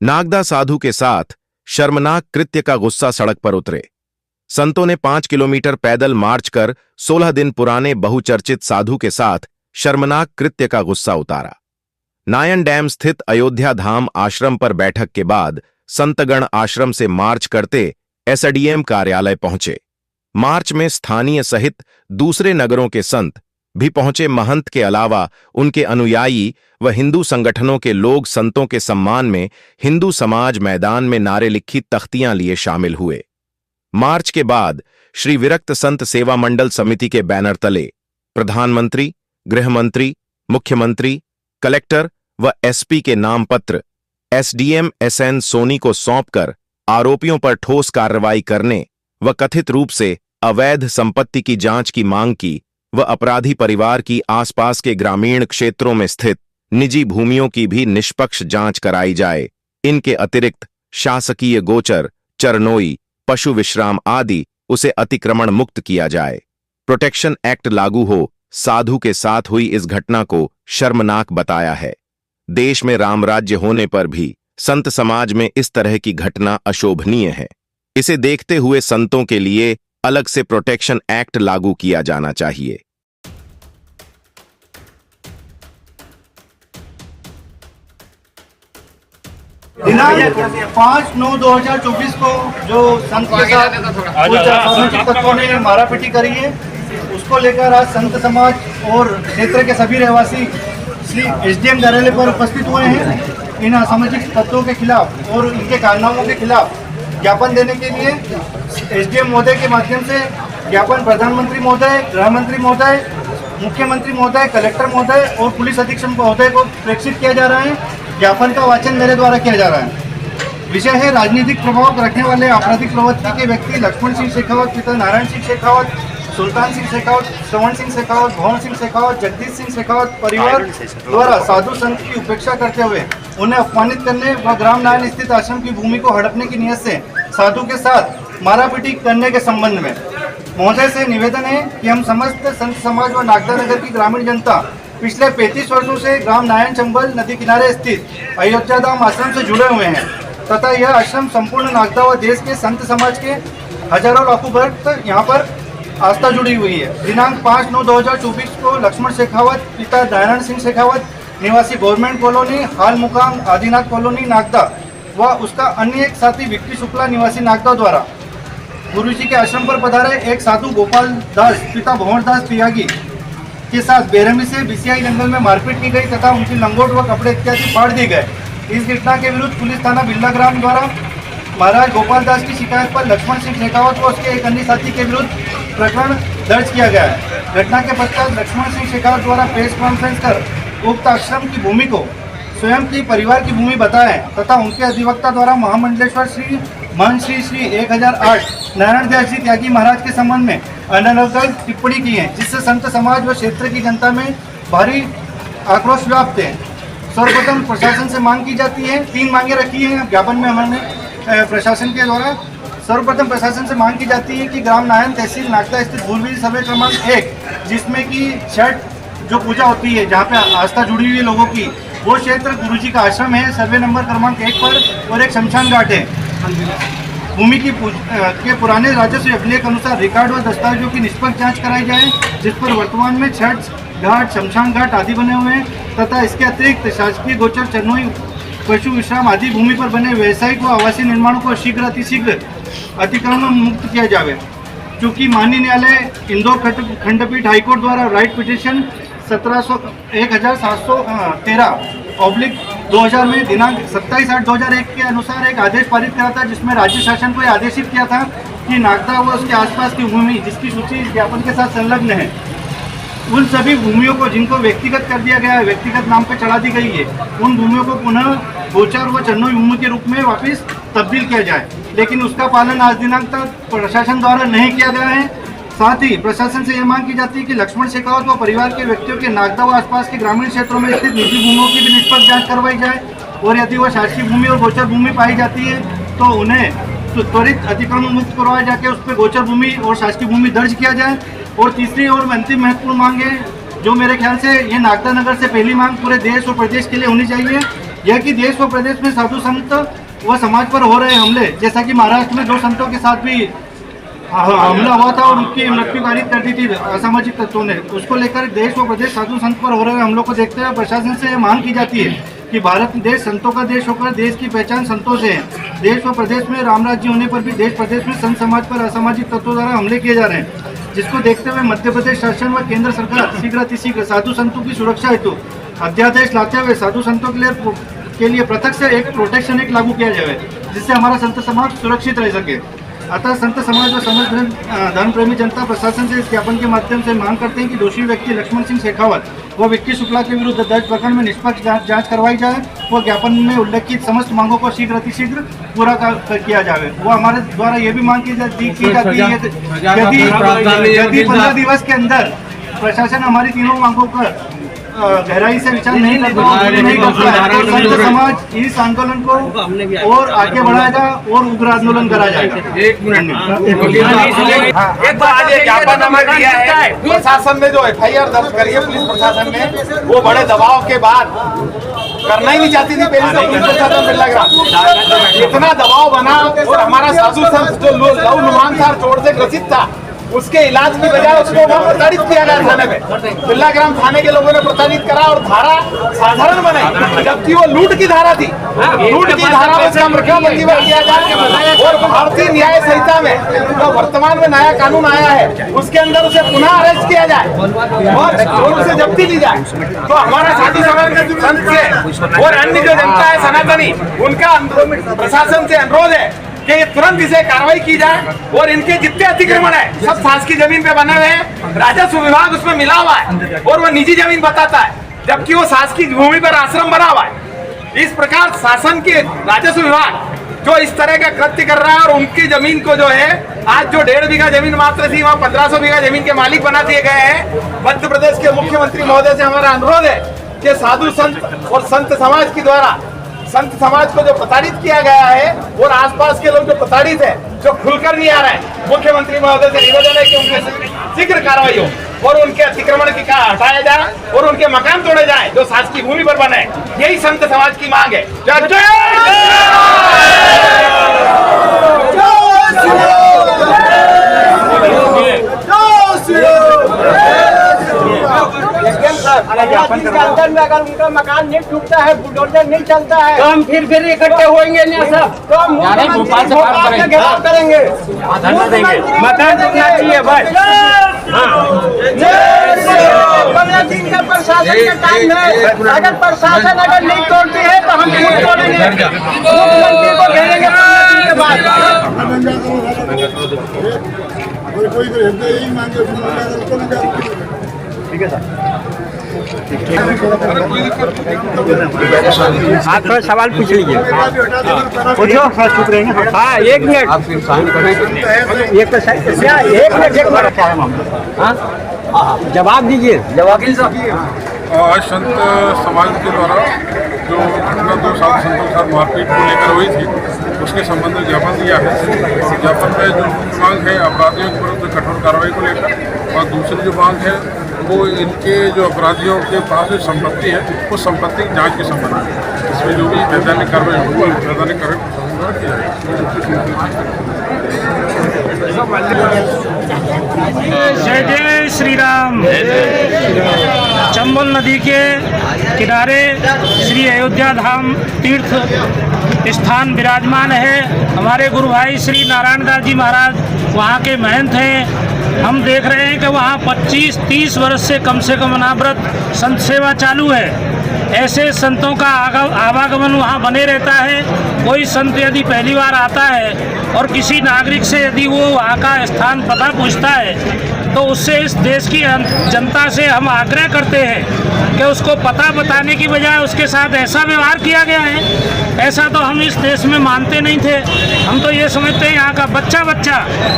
नागदा साधु के साथ शर्मनाक कृत्य का गुस्सा सड़क पर उतरे। संतों ने 5 किलोमीटर पैदल मार्च कर 16 दिन पुराने बहुचर्चित साधु के साथ शर्मनाक कृत्य का गुस्सा उतारा। नायन डैम स्थित अयोध्या धाम आश्रम पर बैठक के बाद संतगण आश्रम से मार्च करते एसडीएम कार्यालय पहुंचे। मार्च में स्थानीय सहित दूसरे नगरों के संत भी पहुंचे। महंत के अलावा उनके अनुयायी व हिंदू संगठनों के लोग संतों के सम्मान में हिंदू समाज मैदान में नारे लिखी तख्तियां लिए शामिल हुए। मार्च के बाद श्री विरक्त संत सेवा मंडल समिति के बैनर तले प्रधानमंत्री, गृहमंत्री, मुख्यमंत्री, कलेक्टर व एसपी के नामपत्र एसडीएम एसएन सोनी को सौंपकर आरोपियों पर ठोस कार्रवाई करने व कथित रूप से अवैध संपत्ति की जांच की मांग की व अपराधी परिवार की आसपास के ग्रामीण क्षेत्रों में स्थित निजी भूमियों की भी निष्पक्ष जांच कराई जाए। इनके अतिरिक्त शासकीय गोचर, चरनोई, पशु विश्राम आदि उसे अतिक्रमण मुक्त किया जाए। प्रोटेक्शन एक्ट लागू हो। साधु के साथ हुई इस घटना को शर्मनाक बताया है। देश में रामराज्य होने पर भी संत समाज में इस तरह की घटना अशोभनीय है। इसे देखते हुए संतों के लिए अलग से प्रोटेक्शन एक्ट लागू किया जाना चाहिए। दिनांक 5/9/2024 को जो संत के साथ तत्वों ने मारापीटी करी है, उसको लेकर आज संत समाज और क्षेत्र के सभी रहवासी श्री एसडीएम कार्यालय पर उपस्थित हुए हैं। इन असामाजिक तत्वों के खिलाफ और इनके कारनामों के खिलाफ ज्ञापन देने के लिए एसडीएम महोदय के माध्यम से ज्ञापन प्रधानमंत्री महोदय, गृह मंत्री महोदय, मुख्यमंत्री महोदय, कलेक्टर महोदय और पुलिस अधीक्षक महोदय को प्रेषित किया जा रहा है। ज्ञापन का वाचन मेरे द्वारा किया जा रहा है। विषय है राजनीतिक प्रभाव रखने वाले आपराधिक प्रवृत्ति के व्यक्ति लक्ष्मण सिंह शेखावत, पिता नारायण सिंह शेखावत, सुल्तान सिंह शेखावत, श्रवण सिंह शेखावत, भवन सिंह शेखावत, जगदीश सिंह शेखावत परिवार द्वारा साधु संत की उपेक्षा करते हुए उन्हें अपमानित करने व ग्राम नायन स्थित आश्रम की भूमि को हड़पने की नियत से साधु के साथ मारापीटी करने के संबंध में महोदय से निवेदन है कि हम समस्त संत समाज व नागदा नगर की ग्रामीण जनता पिछले 35 वर्षों से ग्राम नायन चंबल नदी किनारे स्थित अयोध्या धाम आश्रम से जुड़े हुए हैं तथा यह आश्रम संपूर्ण नागदा व देश के संत समाज के हजारों लाखों भक्त यहाँ पर आस्था जुड़ी हुई है। दिनांक 5/9/2024 को लक्ष्मण शेखावत, पिता नारायण सिंह शेखावत, निवासी गवर्नमेंट कॉलोनी, हाल मुकाम आदिनाथ कॉलोनी नागदा व उसका अन्य एक साथी विक्की शुक्ला निवासी नागदा द्वारा गुरुजी के आश्रम पर पधारे एक साधु गोपाल दास, पिता भंवर दास त्यागी के साथ बेरहमी से बीसीआई जंगल में मारपीट की गई तथा उनकी लंगोट व कपड़े इत्यादि फाड़ दिए गए। इस घटना के विरुद्ध पुलिस थाना बिल्ला ग्राम द्वारा महाराज गोपाल दास की शिकायत पर लक्ष्मण सिंह शेखावत व उसके एक अन्य साथी के विरुद्ध प्रकरण दर्ज किया गया है। घटना के पश्चात लक्ष्मण सिंह शेखावत द्वारा प्रेस कॉन्फ्रेंस कर उक्त आश्रम की भूमि को स्वयं की परिवार की भूमि बताया तथा उनके अधिवक्ता द्वारा महामंडलेश्वर श्री महंत श्री 1008 नारायण दास जी त्यागी महाराज के संबंध में अनर्गल टिप्पणी की है, जिससे संत समाज व क्षेत्र की जनता में भारी आक्रोश व्याप्त है। सर्वप्रथम प्रशासन से मांग की जाती है, 3 मांगे रखी हैं ज्ञापन में हमने प्रशासन के द्वारा। सर्वप्रथम प्रशासन से मांग की जाती है कि ग्राम नायन तहसील नागदा स्थित भूलवीर सर्वे क्रमांक 1 जिसमें कि छठ जो पूजा होती है जहाँ पे आस्था जुड़ी हुई है लोगों की, वो क्षेत्र गुरुजी का आश्रम है सर्वे नंबर क्रमांक 1 पर और एक शमशान घाट है। भूमि की के पुराने राजस्व अभिलेख अनुसार रिकॉर्ड व दस्तावेजों की निष्पक्ष जांच कराई जाए, जिस पर वर्तमान में छठ घाट, शमशान घाट आदि बने हुए हैं तथा इसके अतिरिक्त शासकीय गोचर, चरनोई, पशु विश्राम आदि भूमि पर बने व्यावसायिक व आवासीय निर्माणों को शीघ्र अतिशीघ्र अतिक्रमण मुक्त किया जाए। चूँकि माननीय न्यायालय इंदौर खंडपीठ हाईकोर्ट द्वारा राइट पिटिशन 1713/2000 में दिनांक 27/8/2001 के अनुसार एक आदेश पारित करा था, जिसमें राज्य शासन को यह आदेशित किया था कि नागदा व उसके आसपास की भूमि जिसकी सूची इस ज्ञापन के साथ संलग्न है, उन सभी भूमियों को जिनको व्यक्तिगत कर दिया गया है, व्यक्तिगत नाम पर चढ़ा दी गई है, उन भूमियों को पुनः गोचर व चरनोई भूमि के रूप में वापस तब्दील किया जाए। लेकिन उसका पालन आज दिनांक तक प्रशासन द्वारा नहीं किया गया है। साथ ही प्रशासन से यह मांग की जाती है कि लक्ष्मण शेखावत व परिवार के व्यक्तियों के नागदा व आसपास के ग्रामीण क्षेत्रों में स्थित निजी भूमियों की भी निष्पक्ष जांच करवाई जाए और यदि वह शासकीय भूमि और गोचर भूमि पाई जाती है तो उन्हें त्वरित अतिक्रमण मुक्त करवाया जाके उस पर गोचर भूमि और शासकीय भूमि दर्ज किया जाए। और तीसरी और अंतिम महत्वपूर्ण मांग है, जो मेरे ख्याल से ये नागदा नगर से पहली मांग पूरे देश और प्रदेश के लिए होनी चाहिए, यह कि देश व प्रदेश में साधु संत व समाज पर हो रहे हमले, जैसा कि महाराष्ट्र में 2 संतों के साथ भी हमला हुआ था और उनकी मृत्यु कारित कर दी थी असामाजिक तत्वों ने, उसको लेकर देश व प्रदेश साधु संत पर हो रहे हमलों को देखते हुए प्रशासन से यह मांग की जाती है कि भारत देश संतों का देश होकर देश की पहचान संतों से है। देश व प्रदेश में राम राज्य होने पर भी देश प्रदेश में संत समाज पर असामाजिक तत्वों द्वारा हमले किए जा रहे हैं, जिसको देखते हुए मध्य प्रदेश शासन व केंद्र सरकार शीघ्र अतिशीघ्र साधु संतों की सुरक्षा हेतु अध्यादेश लाते हुए साधु संतों के लिए पृथक से एक प्रोटेक्शन एक्ट लागू किया जाए, जिससे हमारा संत समाज सुरक्षित रह सके। अतः संत समाज व समस्त धर्म प्रेमी जनता प्रशासन से इस ज्ञापन के माध्यम से मांग करते हैं कि दोषी व्यक्ति लक्ष्मण सिंह शेखावत व विक्की शुक्ला के विरुद्ध दर्ज प्रकरण में निष्पक्ष जांच करवाई जाए व ज्ञापन में उल्लेखित समस्त मांगों को शीघ्र अतिशीघ्र पूरा किया जाए। वो हमारे द्वारा ये भी मांग की जाती है यदि 15 दिवस के अंदर प्रशासन हमारी तीनों मांगों पर गहराई से विचार नहीं करता तो संत समाज इस आंदोलन को और आगे बढ़ाएगा और उग्र आंदोलन करा जाएगा। एक बार ज्ञापन हमें दिया है, प्रशासन ने जो FIR दर्ज करी है पुलिस प्रशासन ने, वो बड़े दबाव के बाद करना ही नहीं चाहती थी पहले से पुलिस प्रशासन में लग रहा, इतना दबाव बना और हमारा साधु संत जो लहू लुहान चोट से ग्रसित था उसके इलाज की बजाय उसको वहाँ प्रताड़ित किया गया थाने में। बिरला ग्राम थाने के लोगों ने प्रताड़ित करा और धारा साधारण बनाई, जबकि वो लूट की धारा थी। लूट की धारा में उसका मृत्युबंदी किया जाए और भारतीय न्याय संहिता में जो वर्तमान में नया कानून आया है उसके अंदर उसे पुनः अरेस्ट किया जाए और उसे जब्ती दी जाए। तो हमारा साधु समाज के संत से और अन्य जो जनता है सनातनी, उनका प्रशासन से अनुरोध है कि ये तुरंत इसे कार्रवाई की जाए और इनके जितने अतिक्रमण है सब शासकीय जमीन पे बने हुए हैं, राजस्व विभाग उसमें मिला हुआ है और वो निजी जमीन बताता है, जबकि वो शासकीय भूमि पर आश्रम बना हुआ है। इस प्रकार शासन के राजस्व विभाग जो इस तरह का कृत्य कर रहा है और उनकी जमीन को जो है आज जो 1.5 बीघा जमीन मात्र थी वहाँ 1500 बीघा जमीन के मालिक बना दिए गए हैं। मध्य प्रदेश के मुख्यमंत्री महोदय से हमारा अनुरोध है कि साधु संत और संत समाज के द्वारा संत समाज को जो प्रताड़ित किया गया है और आसपास के लोग जो प्रताड़ित है, जो खुलकर नहीं आ रहे हैं, मुख्यमंत्री महोदय से निवेदन है कि उनके शीघ्र कार्रवाई हो और उनके अतिक्रमण की हटाया जाए और उनके मकान तोड़े जाए जो शासकीय भूमि पर बने। यही संत समाज की मांग है। अंदर में अगर उनका मकान नहीं टूटता है, बुलडोजर नहीं चलता है, तो हम फिर इकट्ठे होंगे नहीं सब, तो हम भोपाल से घेराव करेंगे, मकान टूटना चाहिए बस। 15 दिन का प्रशासन का टाइम है, अगर प्रशासन अगर नहीं तोड़ती है तो हम खुद तोड़ेंगे, मुख्यमंत्री को घेरेंगे 15 दिन के बाद। ठीक है सर, आप थोड़ा सवाल पूछ लीजिए। पूछो, हाँ 1 मिनट, आप फिर साइन करेंगे। एक मिनट जवाब दीजिए। जवाब आज संत समाज के द्वारा जो घटना 2 साल संतों के साथ मारपीट को लेकर हुई थी उसके संबंध में ज्ञापन दिया है। ज्ञापन में जो मांग है अपराधियों के विरुद्ध कठोर कार्रवाई को लेकर, और दूसरी जो मांग है वो इनके जो अपराधियों के पास जो संपत्ति है उस संपत्ति की जाँच के संबंध में इसमें जो भी वैधानिक कार्रवाई होगी वैधानिक कार्रवाई की जाएगी। जय जय श्री राम। चंबल नदी के किनारे श्री अयोध्या धाम तीर्थ स्थान विराजमान है। हमारे गुरु भाई श्री नारायण दास जी महाराज वहाँ के महंत हैं। हम देख रहे हैं कि वहाँ 25-30 वर्ष से कम अनावरत संत सेवा चालू है। ऐसे संतों का आवागमन वहाँ बने रहता है। कोई संत यदि पहली बार आता है और किसी नागरिक से यदि वो वहाँ का स्थान पता पूछता है तो उससे इस देश की जनता से हम आग्रह करते हैं कि उसको पता बताने की बजाय उसके साथ ऐसा व्यवहार किया गया है। ऐसा तो हम इस देश में मानते नहीं थे। हम तो ये समझते हैं यहाँ का बच्चा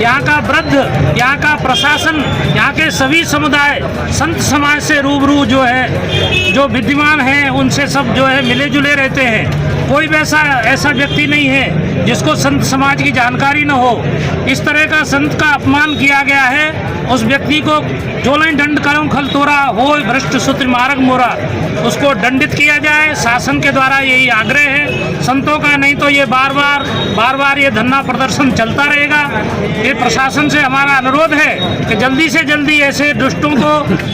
यहाँ का वृद्ध, यहाँ का प्रशासन, यहाँ के सभी समुदाय संत समाज से रूबरू जो है, जो विद्यमान हैं उनसे सब जो है मिले जुले रहते हैं। कोई वैसा ऐसा व्यक्ति नहीं है जिसको संत समाज की जानकारी न हो। इस तरह का संत का अपमान किया गया है। उस व्यक्ति को जोलें दंड करो खल तोरा हो भ्रष्ट सूत्र मार्ग मोरा, उसको दंडित किया जाए। शासन के द्वारा यही आग्रह है संतों का, नहीं तो ये बार बार ये धरना प्रदर्शन चलता रहेगा। ये प्रशासन से हमारा अनुरोध है कि जल्दी से जल्दी ऐसे दुष्टों को,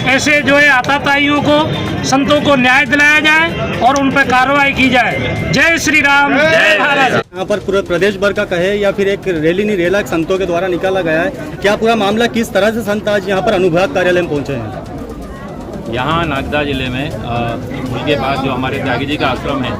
ऐसे जो है आताताइयों को, संतों को न्याय दिलाया जाए और उन पर कार्रवाई की जाए। जय श्री राम, जय भारत। यहाँ पर पूरे प्रदेश भर का कहे या फिर एक रैली नहीं रेला संतों के द्वारा निकाला गया है, क्या पूरा मामला किस तरह से संत आज यहाँ पर अनुभाग कार्यालय में पहुँचे हैं? यहाँ नागदा जिले में पुल के पास जो हमारे त्यागी जी का आश्रम है,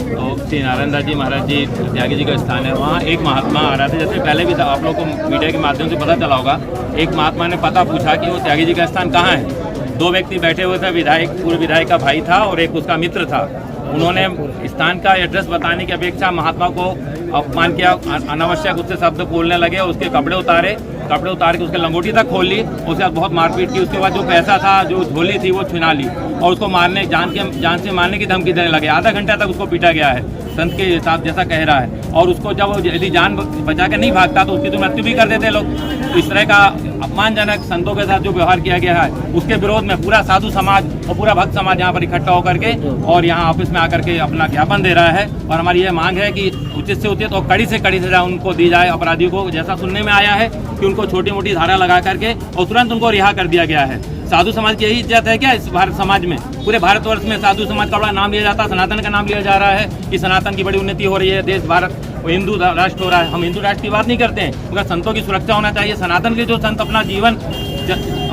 तो श्री नारायण दास जी महाराज जी त्यागी जी का स्थान है। वहाँ एक महात्मा आ रहा था, जैसे पहले भी था, आप लोग को मीडिया के माध्यम से पता चला होगा। एक महात्मा ने पता पूछा कि वो त्यागी जी का स्थान कहाँ है। दो व्यक्ति बैठे हुए थे, विधायक, पूर्व विधायक का भाई था और एक उसका मित्र था। उन्होंने स्थान का एड्रेस बताने की अपेक्षा महात्मा को अपमान किया, अनावश्यक उससे शब्द बोलने लगे, उसके कपड़े उतार के उसके लंगोटी तक खोल ली, उसके बाद बहुत मारपीट की। उसके बाद जो पैसा था, जो झोली थी, वो छीना ली और उसको मारने, जान से मारने की धमकी देने लगे। आधा घंटा तक उसको पीटा गया है, संत के हिसाब जैसा कह रहा है। और उसको जब यदि जान बचा के नहीं भागता तो उसकी तो मृत्यु भी कर देते लोग। तो इस तरह का अपमानजनक संतों के साथ जो व्यवहार किया गया है, उसके विरोध में पूरा साधु समाज और पूरा भक्त समाज यहाँ पर इकट्ठा होकर के और यहाँ ऑफिस में आकर के अपना ज्ञापन दे रहा है। और हमारी यह मांग है कि उचित से उचित और कड़ी से कड़ी सजा उनको दी जाए अपराधियों को। जैसा सुनने में आया है कि उनको छोटी मोटी धारा लगा करके और तुरंत उनको रिहा कर दिया गया है। साधु समाज की यही इज्जत है क्या इस भारत समाज में? पूरे भारतवर्ष में साधु समाज का बड़ा नाम लिया जाता है, सनातन का नाम लिया जा रहा है कि सनातन की बड़ी उन्नति हो रही है, देश भारत हिंदू राष्ट्र हो रहा है। हम हिंदू राष्ट्र की बात नहीं करते हैं, मगर संतों की सुरक्षा होना चाहिए। सनातन के जो संत अपना जीवन,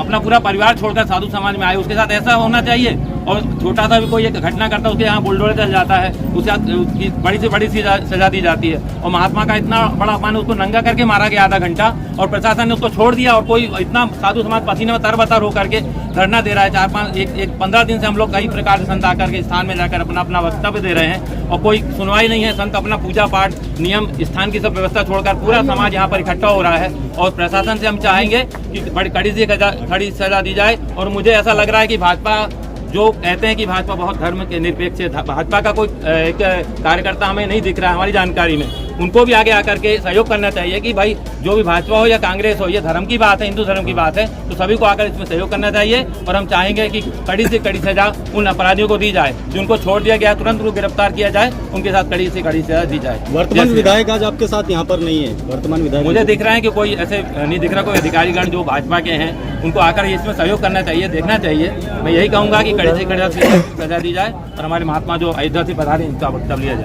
अपना पूरा परिवार छोड़कर साधु समाज में आए, उसके साथ ऐसा होना चाहिए। और छोटा सा भी कोई एक घटना करता है, उसके यहाँ बुलडोजर चल जाता है, उसकी बड़ी से बड़ी सजा दी जाती है। और महात्मा का इतना बड़ा अपमान, उसको नंगा करके मारा गया आधा घंटा और प्रशासन ने उसको छोड़ दिया। और कोई इतना साधु समाज पसीने में तरबतर होकर के धरना दे रहा है। 15 दिन से हम लोग कई प्रकार से संत आकर के स्थान में जाकर अपना वक्तव्य दे रहे हैं और कोई सुनवाई नहीं है। संत अपना पूजा पाठ, नियम, स्थान की सब व्यवस्था छोड़कर पूरा समाज यहाँ पर इकट्ठा हो रहा है। और प्रशासन से हम चाहेंगे कि बड़ी कड़ी से सजा दी जाए। और मुझे ऐसा लग रहा है कि भाजपा जो कहते हैं कि भाजपा बहुत धर्म के निरपेक्ष है, भाजपा का कोई एक कार्यकर्ता हमें नहीं दिख रहा है हमारी जानकारी में। उनको भी आगे आकर के सहयोग करना चाहिए कि भाई जो भी भाजपा हो या कांग्रेस हो, ये धर्म की बात है, हिंदू धर्म की बात है, तो सभी को आकर इसमें सहयोग करना चाहिए। और हम चाहेंगे कि कड़ी से कड़ी सजा उन अपराधियों को दी जाए, जिनको छोड़ दिया गया तुरंत उनको गिरफ्तार किया जाए, उनके साथ कड़ी से कड़ी सजा दी जाए। वर्तमान विधायक आज आपके साथ यहाँ पर नहीं है? वर्तमान विधायक मुझे दिख रहा है कि कोई ऐसे नहीं दिख रहा, कोई अधिकारीगण जो भाजपा के हैं, उनको आकर इसमें सहयोग करना चाहिए, देखना चाहिए। मैं यही कहूँगा कि कड़ी से कड़ी सजा दी जाए और हमारे महात्मा जो अयोध्या से पधारे इनका वक्तव्य लिया जाए।